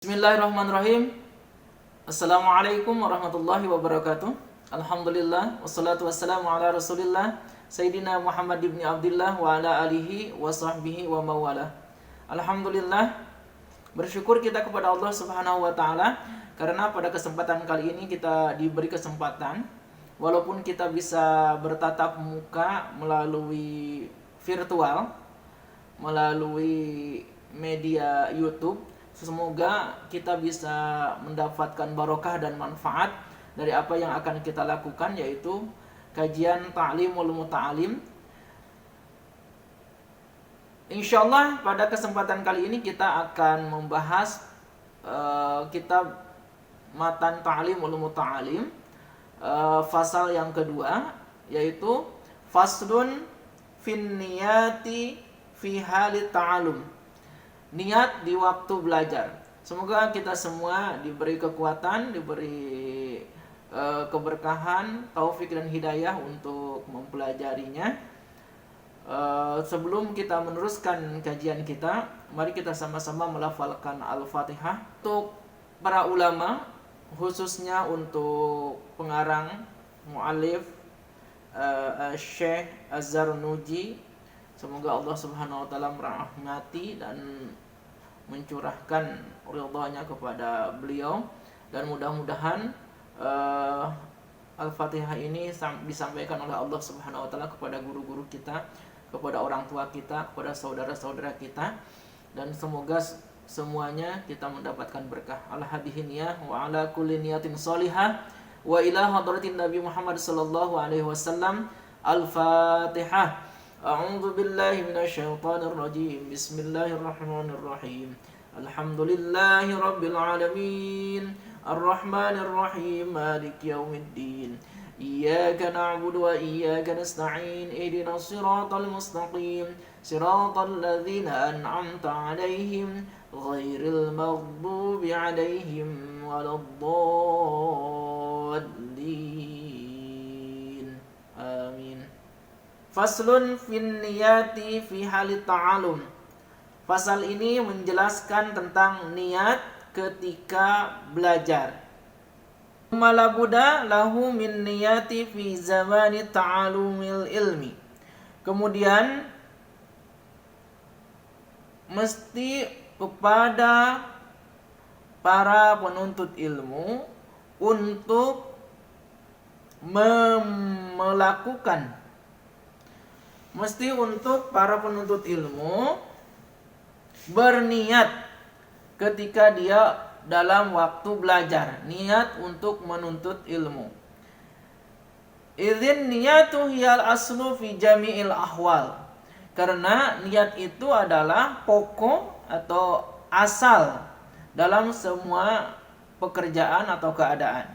Bismillahirrahmanirrahim. Assalamualaikum warahmatullahi wabarakatuh. Alhamdulillah wassalatu wassalamu ala Rasulillah Sayyidina Muhammad ibn Abdullah wa ala alihi wa sahbihi wa mawala. Alhamdulillah, bersyukur kita kepada Allah Subhanahu wa taala karena pada kesempatan kali ini kita diberi kesempatan walaupun kita bisa bertatap muka melalui virtual, melalui media YouTube. Semoga kita bisa mendapatkan barokah dan manfaat dari apa yang akan kita lakukan, yaitu kajian Ta'limul Muta'alim. Insyaallah pada kesempatan kali ini kita akan membahas kitab Matan Ta'limul Muta'alim, fasal yang kedua, yaitu Faslun fin niyati fi halit ta'alum, niat di waktu belajar. Semoga kita semua diberi kekuatan, diberi keberkahan, taufik dan hidayah untuk mempelajarinya. Sebelum kita meneruskan kajian kita, mari kita sama-sama melafalkan Al-Fatihah. Untuk para ulama, khususnya untuk pengarang, mu'alif, Syekh Az-Zarnuji, semoga Allah Subhanahu wa taala merahmati dan mencurahkan ridha-Nya kepada beliau, dan mudah-mudahan Al-Fatihah ini disampaikan oleh Allah Subhanahu wa taala kepada guru-guru kita, kepada orang tua kita, kepada saudara-saudara kita, dan semoga semuanya kita mendapatkan berkah. Al-hadhihiniyah wa ala kulli niyatin shalihah wa ila hadratin Nabi Muhammad sallallahu alaihi wasallam. Al-Fatihah. A'udzu billahi minasyaitonir rajim. Bismillahirrahmanirrahim. Alhamdulillahi rabbil alamin. Arrahmanir rahim. Maliki yaumiddin. Iyyaka na'budu wa iyyaka nasta'in. Ihdinas siratal mustaqim. Siratal ladzina an'amta 'alaihim ghairil maghdubi 'alaihim waladdallin. Amin. Faslun fin niyati fi halit ta'alum. Fasal ini menjelaskan tentang niat ketika belajar. Malabuda lahu min niyati fi zamani ta'alumil ilmi. Kemudian mesti kepada para penuntut ilmu untuk melakukan, mesti untuk para penuntut ilmu berniat ketika dia dalam waktu belajar, niat untuk menuntut ilmu. Idzin niyatu hiyal aslu fi jami'il ahwal. Karena niat itu adalah pokok atau asal dalam semua pekerjaan atau keadaan.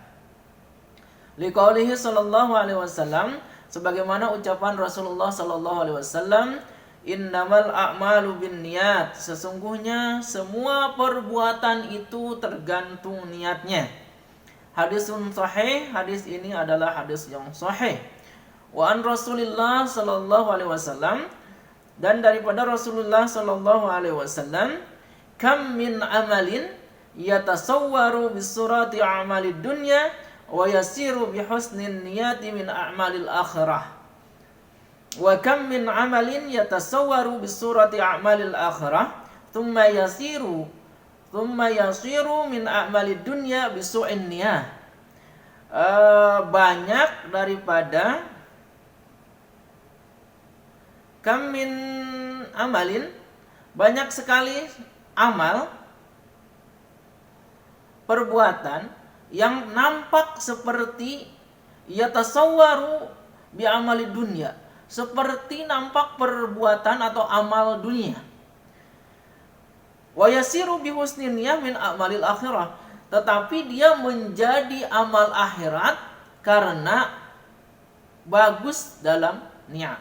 Liqaulihi sallallahu alaihi wasallam, sebagaimana ucapan Rasulullah sallallahu alaihi wasallam, innamal a'malu binniyat, sesungguhnya semua perbuatan itu tergantung niatnya. Hadisun sahih, hadis ini adalah hadis yang sahih. Wa an Rasulillah sallallahu alaihi wasallam, dan daripada Rasulullah sallallahu alaihi wasallam, kam min amalin yatasawwaru bisurati a'malid dunya wa yasiru bihusnin niyati min a'malil akhirah. Wa kam min amalin yatasawwaru bisurati a'malil akhirah thumma yasiru min a'malid dunya bisu'in niyah. Banyak daripada kam min amalin, banyak sekali amal, perbuatan yang nampak seperti yatasawwaru bi amali dunya, seperti nampak perbuatan atau amal dunia. Wa yasiru bi husnin niyah min amalil akhirah, tetapi dia menjadi amal akhirat karena bagus dalam niat.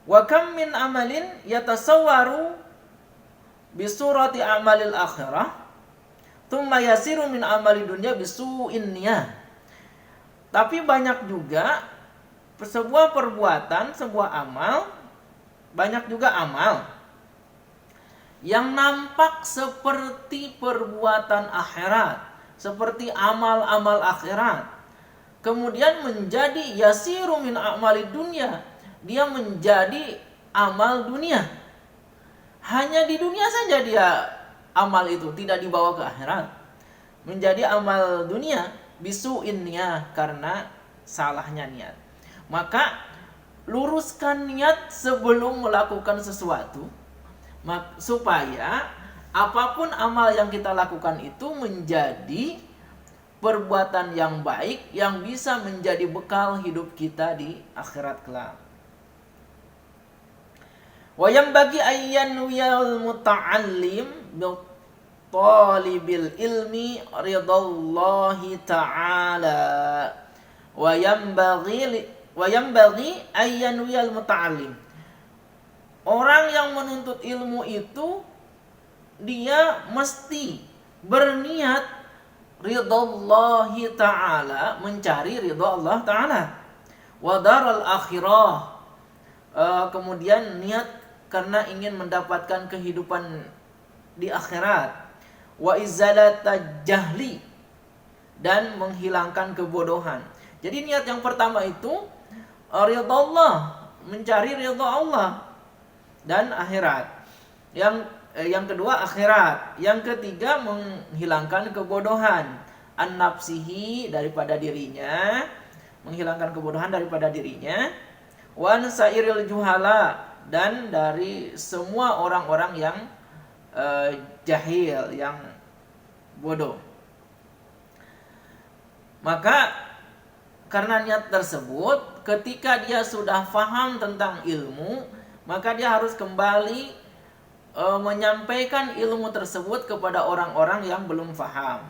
Wa kam min amalin yatasawwaru bi surati amalil akhirah thumma yasiru min amali dunya bisu'in niyah. Tapi banyak juga sebuah perbuatan, sebuah amal, banyak juga amal yang nampak seperti perbuatan akhirat, seperti amal-amal akhirat, kemudian menjadi yasiru min amali dunia, dia menjadi amal dunia. Hanya di dunia saja dia amal itu, tidak dibawa ke akhirat. Menjadi amal dunia bisu'in niyah, karena salahnya niat. Maka luruskan niat sebelum melakukan sesuatu, supaya apapun amal yang kita lakukan itu menjadi perbuatan yang baik yang bisa menjadi bekal hidup kita di akhirat kelak. Wa yanbaghi ayyan wiyal muta'allim bi talibil ilmi ridallahi ta'ala. Wa yanbaghi ayyan wiyal muta'allim. Orang yang menuntut ilmu itu dia mesti berniat ridallahi ta'ala, mencari ridha Allah ta'ala, wa daral akhirah, kemudian niat karena ingin mendapatkan kehidupan di akhirat, wa izalata jahli, dan menghilangkan kebodohan. Jadi niat yang pertama itu ridha Allah, mencari ridha Allah dan akhirat. Yang kedua akhirat. Yang ketiga menghilangkan kebodohan, an-nafsihi, daripada dirinya, menghilangkan kebodohan daripada dirinya, wan sairil juhala, dan dari semua orang-orang yang jahil, yang bodoh. Maka karena niat tersebut, ketika dia sudah faham tentang ilmu, maka dia harus kembali menyampaikan ilmu tersebut kepada orang-orang yang belum faham.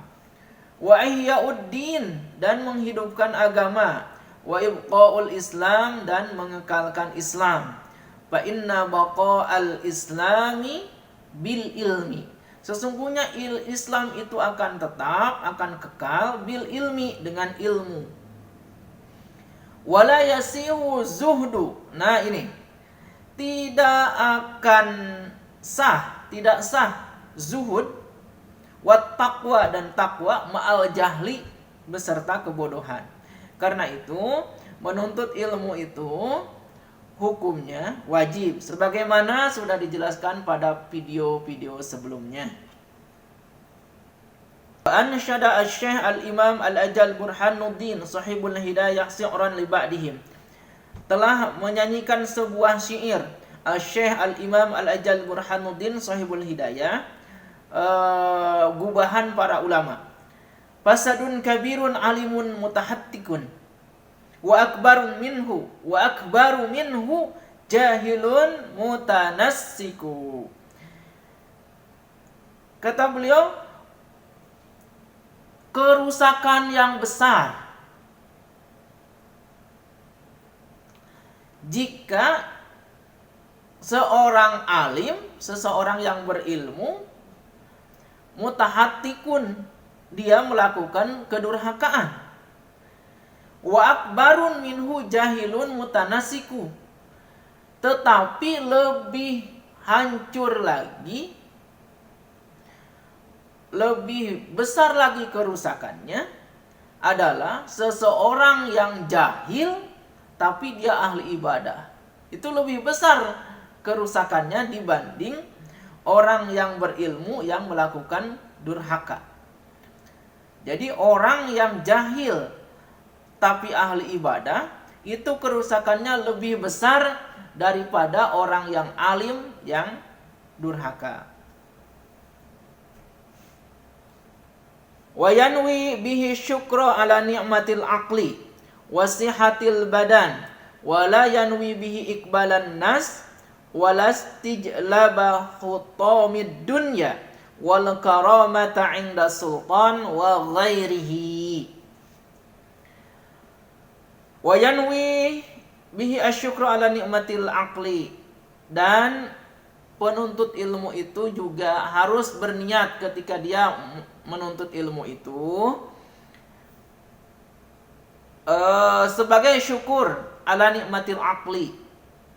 Wa ihya'uddin, dan menghidupkan agama. Wa ibqa'ul Islam, dan mengekalkan Islam. Fa inna baqa'al islami bil ilmi. Sesungguhnya Islam itu akan tetap, akan kekal bil ilmi, dengan ilmu. Wala yasihu zuhdu. Nah ini, tidak akan sah, tidak sah zuhud, wat taqwa, dan takwa, ma'al jahli, beserta kebodohan. Karena itu menuntut ilmu itu hukumnya wajib, sebagaimana sudah dijelaskan pada video-video sebelumnya. Ansyada asy-syekh al-imam al-ajal Burhanuddin sahibul hidayah syi'ran li ba'dihim, telah menyanyikan sebuah syair Syekh Al-Imam Al-Ajal Burhanuddin sahibul hidayah, gubahan para ulama. Fasadun kabirun alimun mutahattikun, wa akbaru minhu jahilun mutanassiku. Kata beliau, kerusakan yang besar jika seorang alim, seseorang yang berilmu, mutahattikun, dia melakukan kedurhakaan. Wa akbarun minhu jahilun mutanasiku, tetapi lebih hancur lagi, lebih besar lagi kerusakannya adalah seseorang yang jahil tapi dia ahli ibadah. Itu lebih besar kerusakannya dibanding orang yang berilmu yang melakukan durhaka. Jadi orang yang jahil tapi ahli ibadah, itu kerusakannya lebih besar daripada orang yang alim yang durhaka. Wa yanwi bihi syukra ala ni'matil aqli wasihatil badan, wala yanwi bihi ikbalan nas, walastijlaba khutamid dunya, wal karamata inda sultan wa ghairihi. Wa yanwi bihi asyukru ala ni'matil aqli, dan penuntut ilmu itu juga harus berniat ketika dia menuntut ilmu itu sebagai syukur ala nikmatil aqli,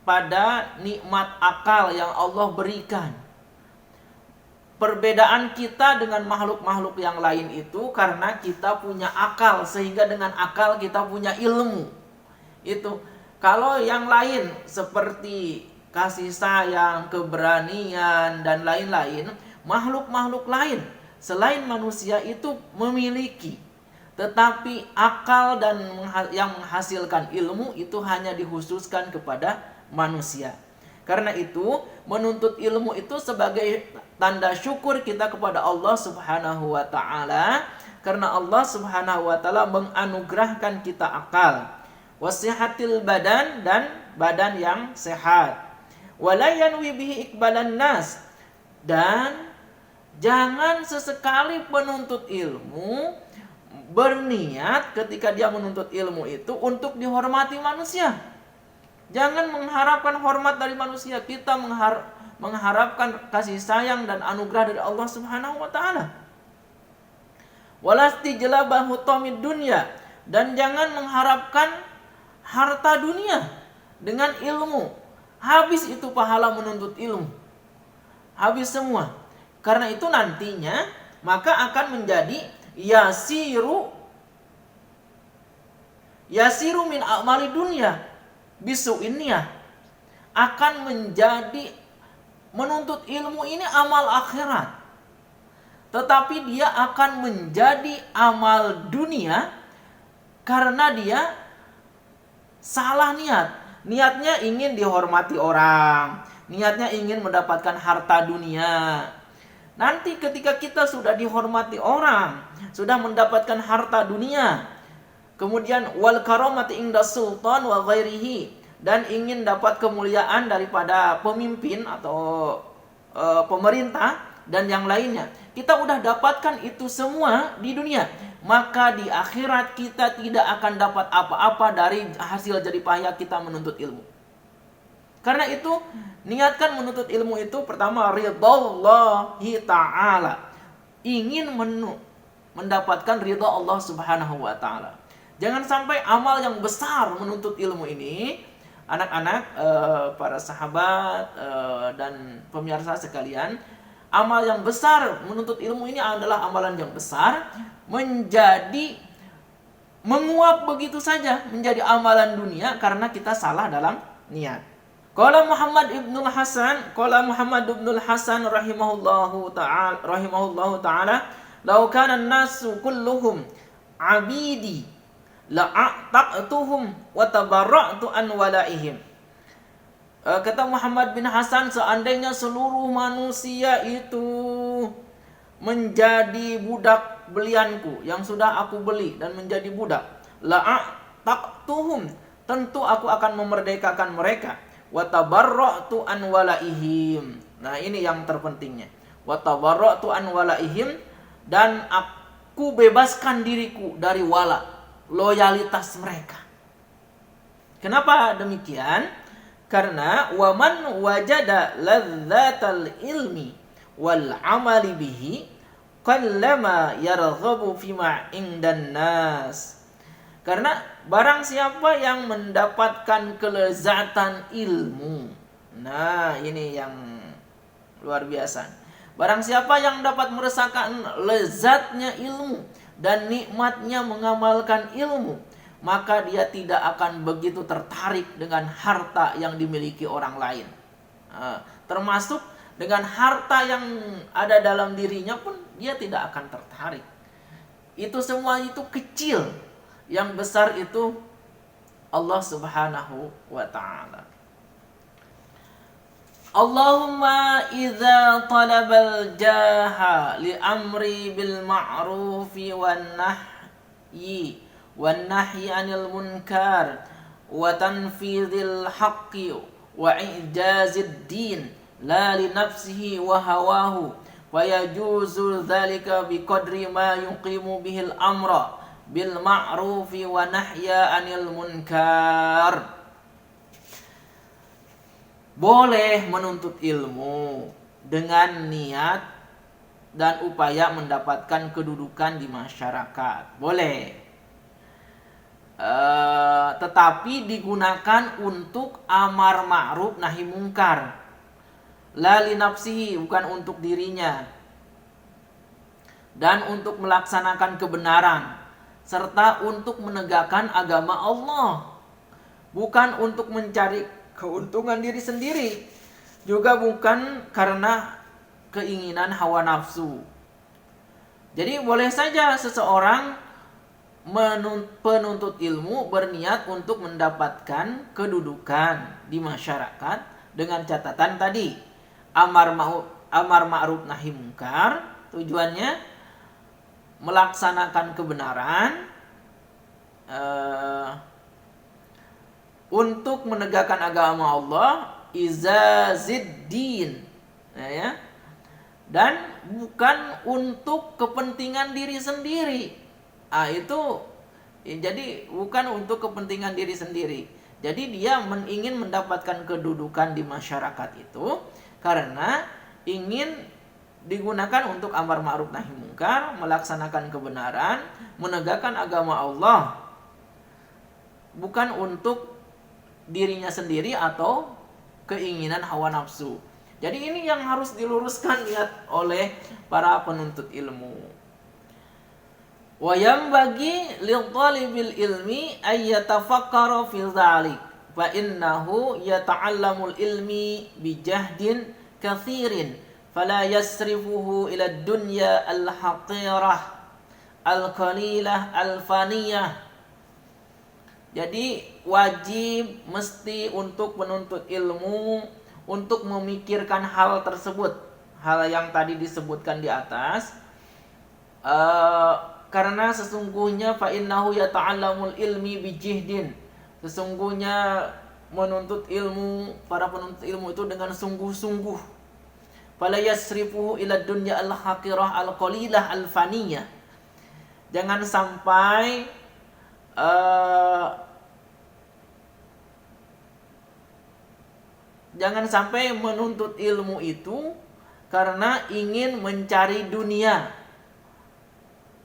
pada nikmat akal yang Allah berikan. perbedaan kita dengan makhluk-makhluk yang lain itu karena kita punya akal, sehingga dengan akal kita punya ilmu. Itu kalau yang lain seperti kasih sayang, keberanian dan lain-lain, makhluk-makhluk lain selain manusia itu memiliki, tetapi akal dan yang menghasilkan ilmu itu hanya dikhususkan kepada manusia. Karena itu menuntut ilmu itu sebagai tanda syukur kita kepada Allah Subhanahu wa taala, karena Allah Subhanahu wa taala menganugerahkan kita akal, wasihatil badan, dan badan yang sehat, wala yanwi bihi iqbalan nas, dan jangan sesekali penuntut ilmu berniat ketika dia menuntut ilmu itu untuk dihormati manusia. Jangan mengharapkan hormat dari manusia. Kita mengharapkan kasih sayang dan anugerah dari Allah Subhanahu wa taala. Walastijlabahu tamid dunya, dan jangan mengharapkan harta dunia dengan ilmu. Habis itu pahala menuntut ilmu. Habis semua. Karena itu nantinya maka akan menjadi yasiru min amali dunia bisu ini ya, akan menjadi menuntut ilmu ini amal akhirat, tetapi dia akan menjadi amal dunia karena dia salah niatnya ingin dihormati orang, niatnya ingin mendapatkan harta dunia. Nanti ketika kita sudah dihormati orang, sudah mendapatkan harta dunia, kemudian wal karamati inda sultan wa ghairihi, dan ingin dapat kemuliaan daripada pemimpin atau pemerintah dan yang lainnya. Kita udah dapatkan itu semua di dunia, maka di akhirat kita tidak akan dapat apa-apa dari hasil jerih payah kita menuntut ilmu. Karena itu niatkan menuntut ilmu itu pertama ridhallahi ta'ala, ingin mendapatkan ridha Allah Subhanahu wa taala. Jangan sampai amal yang besar menuntut ilmu ini, anak-anak, para sahabat dan pemirsa sekalian, amal yang besar menuntut ilmu ini adalah amalan yang besar, menjadi menguap begitu saja menjadi amalan dunia karena kita salah dalam niat. Qala Muhammad ibnul Hasan rahimahullahu ta'ala, law kana an-nasu kulluhum abidi la'ataqtuhum wa tabarra'tu an walaihim. Kata Muhammad bin Hasan, seandainya seluruh manusia itu menjadi budak belianku yang sudah aku beli dan menjadi budak, la'ataqtuhum, tentu aku akan memerdekakan mereka, wa tabarra'tu an walaihim. Nah, ini yang terpentingnya. Wa tabarra'tu an walaihim, dan aku bebaskan diriku dari wala, loyalitas mereka. Kenapa demikian? Karena waman wajada ladzatal ilmi wal amali bihi qallama yarghabu fima indan nas. Karena barang siapa yang mendapatkan kelezatan ilmu, nah ini yang luar biasa. Barang siapa yang dapat merasakan lezatnya ilmu dan nikmatnya mengamalkan ilmu, maka dia tidak akan begitu tertarik dengan harta yang dimiliki orang lain. Termasuk dengan harta yang ada dalam dirinya pun dia tidak akan tertarik. Itu semua itu kecil. Yang besar itu Allah Subhanahu wa ta'ala. Allahumma idza talabal jaha li amri bil ma'rufi wan nahyi anil munkar wa tanfidhil haqqi wa i'jazid din la li nafsihi wa hawahu wa yajuzu dzalika biqadri ma yuqimu bihil amra bil ma'rufi wa nahya anil munkar. Boleh menuntut ilmu dengan niat dan upaya mendapatkan kedudukan di masyarakat. Boleh. Tetapi digunakan untuk amar ma'ruf nahi mungkar. La li nafsihi, bukan untuk dirinya. dan untuk melaksanakan kebenaran serta untuk menegakkan agama Allah, bukan untuk mencari keuntungan diri sendiri, juga bukan karena keinginan hawa nafsu. Jadi boleh saja seseorang penuntut ilmu berniat untuk mendapatkan kedudukan di masyarakat dengan catatan tadi amar ma'ruf nahi munkar, tujuannya melaksanakan kebenaran, untuk menegakkan agama Allah, izaziddin, ya, dan bukan untuk kepentingan diri sendiri. Itu jadi bukan untuk kepentingan diri sendiri. Jadi dia ingin mendapatkan kedudukan di masyarakat itu karena ingin digunakan untuk amar ma'ruf nahi munkar, melaksanakan kebenaran, menegakkan agama Allah, bukan untuk dirinya sendiri atau keinginan hawa nafsu. Jadi ini yang harus diluruskan niat oleh para penuntut ilmu. Wa yanbaghi lil talibil ilmi ay yatafakkara fi dzalik fa innahu yata'allamul ilmi bi jahdin katsirin fala yasrifuhu ila dunya al-haqirah al-qalilah al-faniyah. Jadi wajib mesti untuk menuntut ilmu untuk memikirkan hal tersebut, hal yang tadi disebutkan di atas, karena sesungguhnya fa innahu yata'allamul ilmi bijihdin, sesungguhnya menuntut ilmu, para penuntut ilmu itu dengan sungguh-sungguh. Fala yasrifuhu ila dunya al-haqirah al-qalilah al-faniyah. Jangan sampai menuntut ilmu itu karena ingin mencari dunia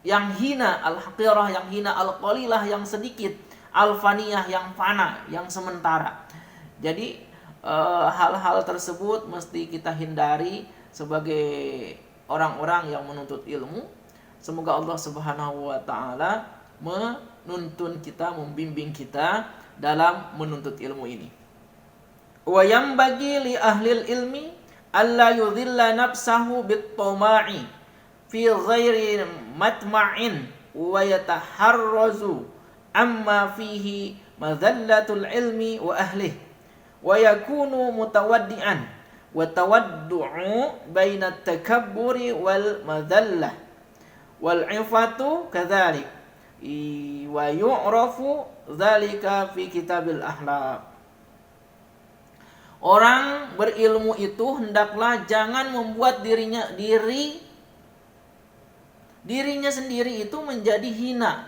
yang hina, al-haqirah yang hina, al-qalilah yang sedikit, al-faniyah yang fana, yang sementara. Jadi hal-hal tersebut mesti kita hindari sebagai orang-orang yang menuntut ilmu. Semoga Allah Subhanahu wa taala menuntun kita, membimbing kita dalam menuntut ilmu ini. Wa yanbaghi li ahlil ilmi alla yudhilla nafsahu bit-tama'i fi ghairi matma'in wa yataharrazu amma fihi madhallatul ilmi wa ahlihi wa yakunu mutawaddi'an wa tawaddu'u baina at-takabburi wal madhallah wal 'ifatu kadzalik wa yu'rafu dzalika fi kitabil akhlaq. Orang berilmu itu hendaklah jangan membuat dirinya sendiri itu menjadi hina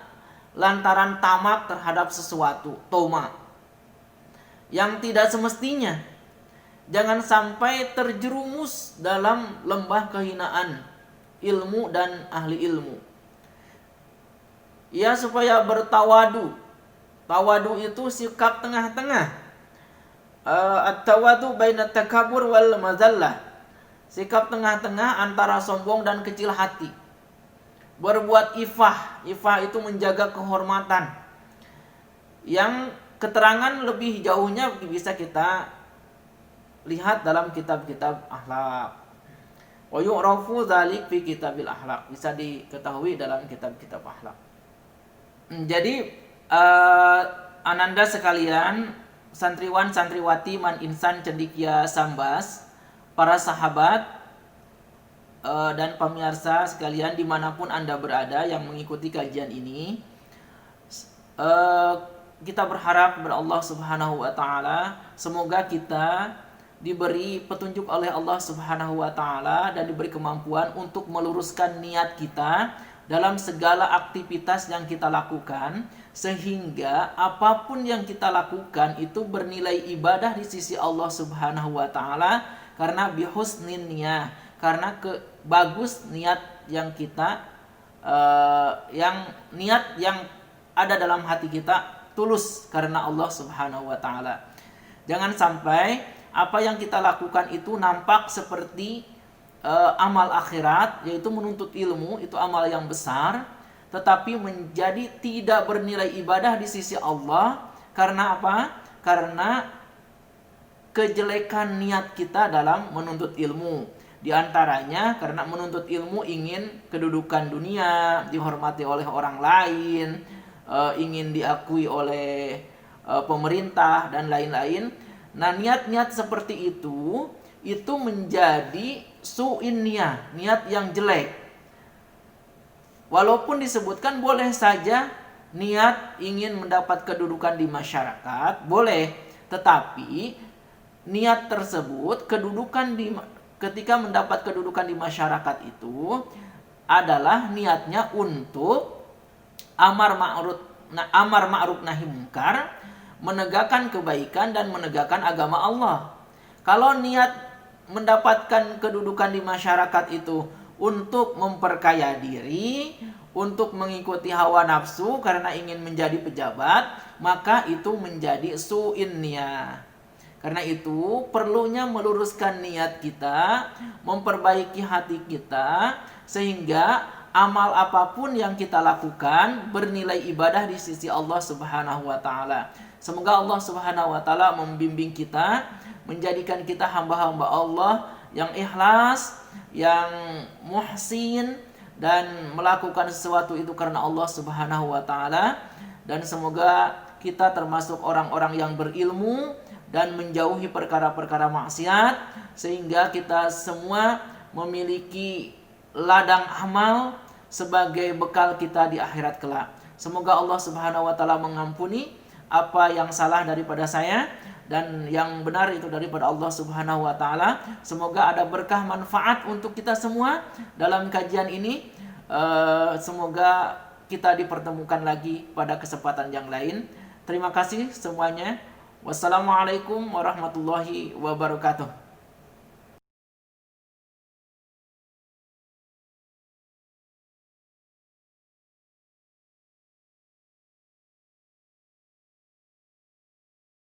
lantaran tamak terhadap sesuatu, toma, yang tidak semestinya. Jangan sampai terjerumus dalam lembah kehinaan ilmu dan ahli ilmu. Ya, supaya bertawadu. Tawadu itu sikap tengah-tengah. At-tawadu baina takabur wal mazallah. Sikap tengah-tengah antara sombong dan kecil hati. Berbuat ifah. Ifah itu menjaga kehormatan. Yang keterangan lebih jauhnya bisa kita lihat dalam kitab-kitab akhlak. Wa yu'rafu dzalik fi kitabil akhlak. Bisa diketahui dalam kitab-kitab akhlak. Jadi ananda sekalian, santriwan santriwati man insan cendikia sambas, para sahabat dan pemirsa sekalian dimanapun Anda berada yang mengikuti kajian ini, kita berharap kepada Allah Subhanahu wa taala semoga kita diberi petunjuk oleh Allah Subhanahu wa taala dan diberi kemampuan untuk meluruskan niat kita dalam segala aktivitas yang kita lakukan, sehingga apapun yang kita lakukan itu bernilai ibadah di sisi Allah Subhanahu wa taala karena bihusnin niyah, karena bagus niat yang kita niat yang ada dalam hati kita tulus karena Allah Subhanahu wa taala. Jangan sampai apa yang kita lakukan itu nampak seperti amal akhirat, yaitu menuntut ilmu, itu amal yang besar, tetapi menjadi tidak bernilai ibadah di sisi Allah. Karena apa? Karena kejelekan niat kita dalam menuntut ilmu. Di antaranya karena menuntut ilmu ingin kedudukan dunia, dihormati oleh orang lain, ingin diakui oleh pemerintah dan lain-lain. Nah, niat-niat seperti itu menjadi su'in niat yang jelek. Walaupun disebutkan boleh saja niat ingin mendapat kedudukan di masyarakat, boleh, tetapi niat tersebut ketika mendapat kedudukan di masyarakat itu adalah niatnya untuk amar ma'ruf nahi munkar, menegakkan kebaikan dan menegakkan agama Allah. Kalau niat mendapatkan kedudukan di masyarakat itu untuk memperkaya diri, untuk mengikuti hawa nafsu karena ingin menjadi pejabat, maka itu menjadi su'in niyah. Karena itu perlunya meluruskan niat kita, memperbaiki hati kita, sehingga amal apapun yang kita lakukan bernilai ibadah di sisi Allah Subhanahu wa taala. Semoga Allah Subhanahu wa taala membimbing kita, menjadikan kita hamba-hamba Allah yang ikhlas, yang muhsin, dan melakukan sesuatu itu karena Allah Subhanahu wa taala. Dan semoga kita termasuk orang-orang yang berilmu dan menjauhi perkara-perkara maksiat, sehingga kita semua memiliki ladang amal sebagai bekal kita di akhirat kelak. Semoga Allah Subhanahu wa taala mengampuni apa yang salah daripada saya dan yang benar itu daripada Allah Subhanahu wa taala. Semoga ada berkah manfaat untuk kita semua dalam kajian ini. Semoga kita dipertemukan lagi pada kesempatan yang lain. Terima kasih semuanya. Wassalamualaikum warahmatullahi wabarakatuh.